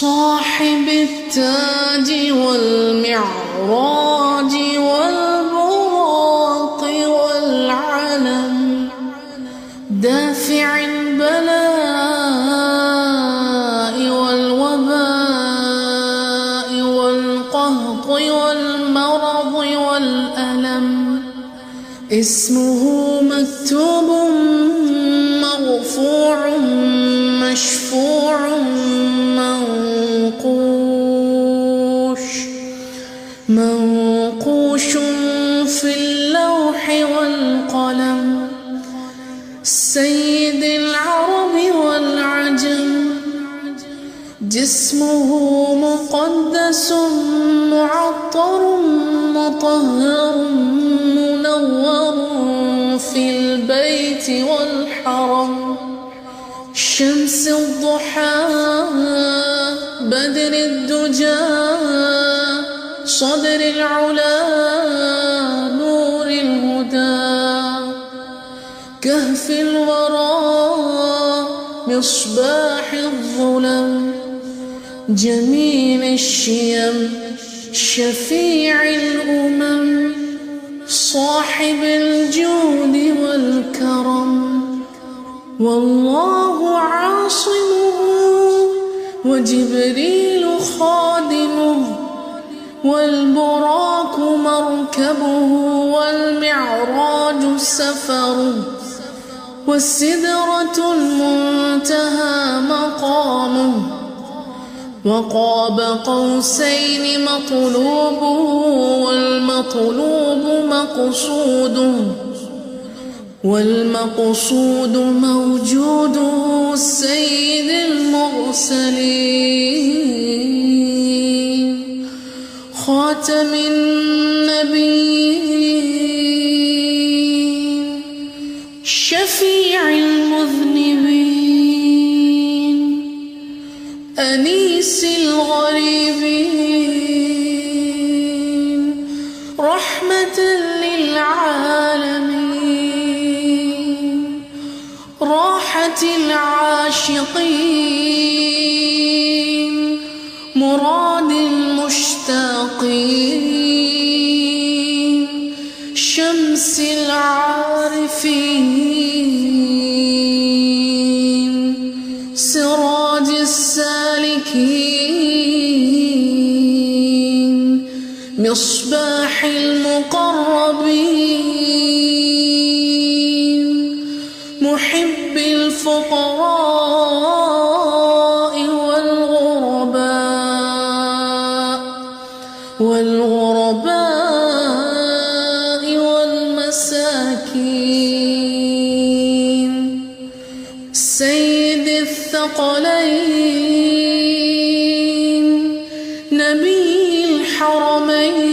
صاحب التاج والمعراج والبراق والعلم، دافع البلاء والوباء والقهط والمرض والألم، اسمه مكتوب مرفوع مشفوع منقوش في اللوح والقلم، سيد العرب والعجم، جسمه مقدس معطر مطهر منور في البيت والحرم، شمس الضحى بدر الدجى صدر العلا نور الهدى، كهف الورى مصباح الظلم، جميل الشيم شفيع الأمم، صاحب الجود والكرم، والله عاصمه وجبريل خادمه، والبراق مركبه والمعراج سفره، والسدرة المنتهى مقامه، وقاب قوسين مطلوبه والمطلوب مقصوده، والمقصود موجوده سيد المرسلين، خاتم النبيين، شفيع المذنبين، أنيس الغريبين، رحمة للعالمين، راحة العاشقين، مراد المشتاقين، شمس العارفين، سراج السالكين، مصباح المقربين، محب الفقراء والغرباء والمساكين، سيد الثقلين، نبي الحرمين،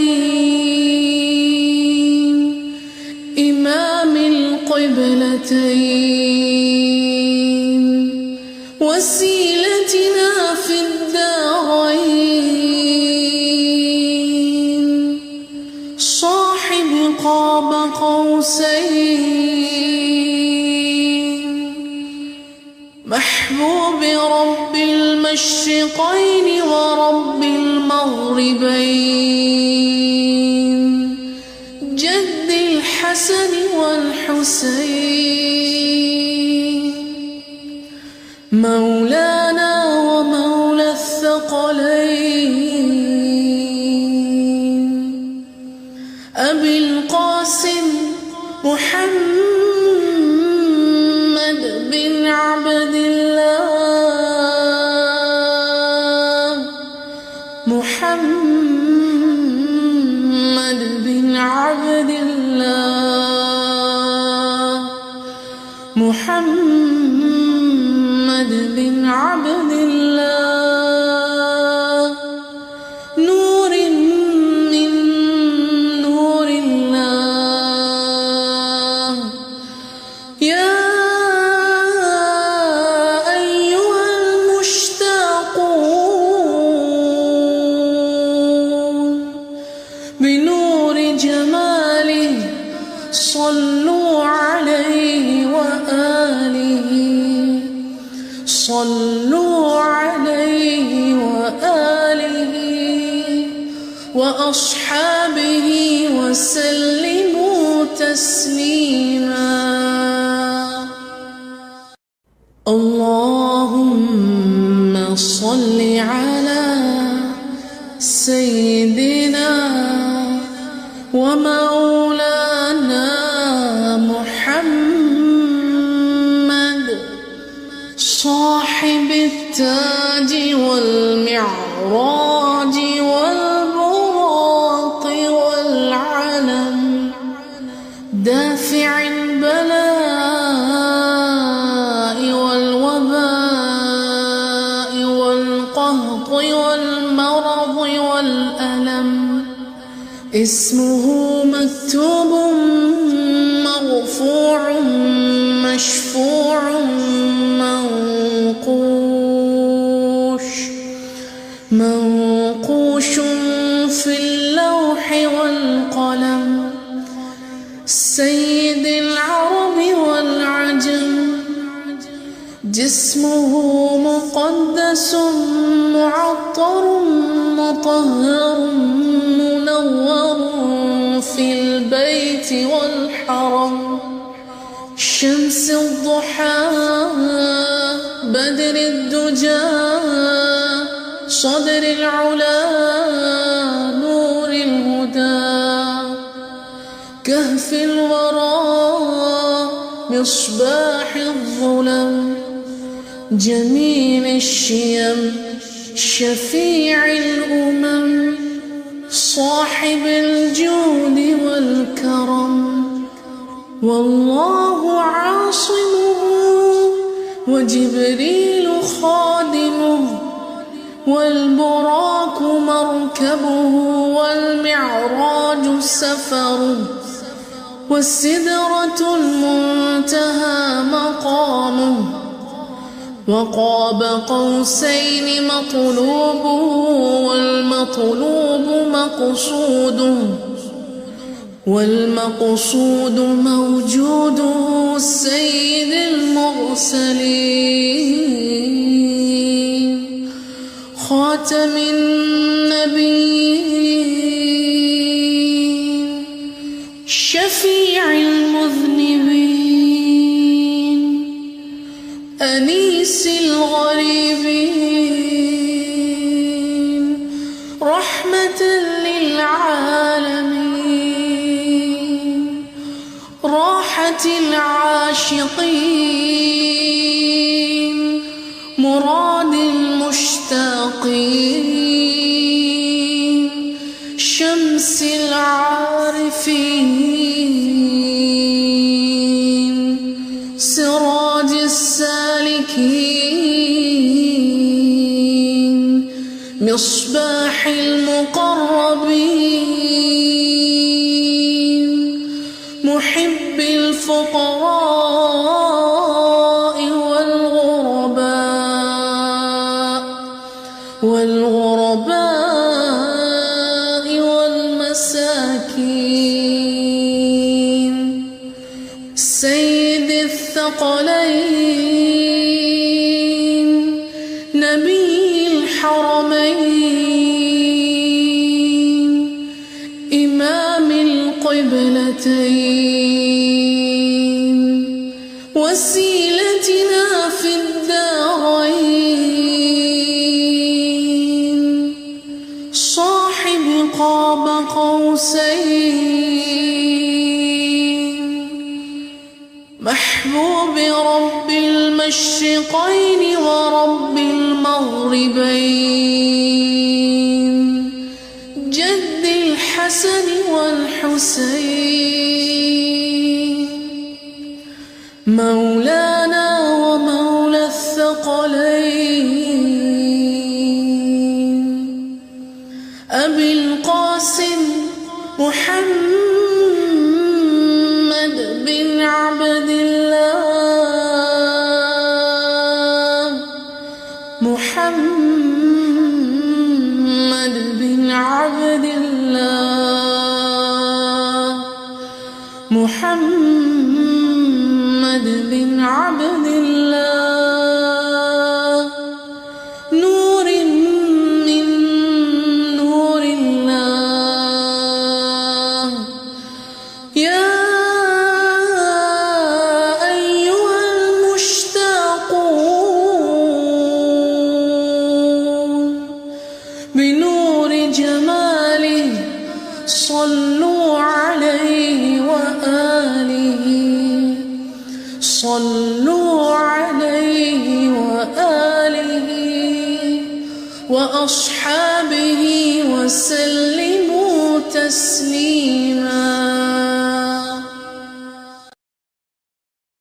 إمام القبلتين، وسيلتنا في الدارين، صاحب قاب قوسين، محبوب رب المشرقين ورب المغربين، جد الحسن والحسين، مولانا ومولى الثقلين، أبي القاسم محمد بن عبد الله، محمد بن عبد الله، محمد بن عبد الله، نور من نور الله، يا أيها المشتاقون بنور جماله صلوا عليه وآله، صلوا صلوا عليه وآله وأصحابه وسلموا تسليما. اللهم صل على سيدنا ومولانا محمد صاحب التاج والمعراج والبراق والعلم، دافع البلاء والوباء والقهط والمرض والألم، اسمه مكتوب مرفوع مشفوع منقوش في اللوح والقلم، سيد العرب والعجم، جسمه مقدس معطر مطهر منور في البيت والحرم، شمس الضحى بدر الدجى صدر العلا نور الهدى، كهف الورى مصباح الظلم، جميل الشيم شفيع الأمم، صاحب الجود والكرم، والله عاصمه وجبريل خادمه، والبراق مركبه والمعراج سفره، والسدرة المنتهى مقامه، وقاب قوسين مطلوبه والمطلوب مقصوده، والمقصود موجوده سيد المرسلين خاتم النبيين شفيع المذنبين أنيس الغريبين رحمة للعالمين راحة العاشقين مراد المشتاقين شمس العارفين سراج السالكين مصباح المقربين محب الفقراء والغرباء والمساكين سيد الثقلين نبي الحرمين إمام القبلتين وسيلتنا في الدارين صاحب قاب قوسين محبوب رب المشرقين ورب المغربين جد الحسن والحسين مولانا ومولى الثقلين أبي القاسم محمد بن عبد الله محمد بن عبد الله محمد بن عبد الله صلوا عليه وآله وأصحابه وسلموا تسليما.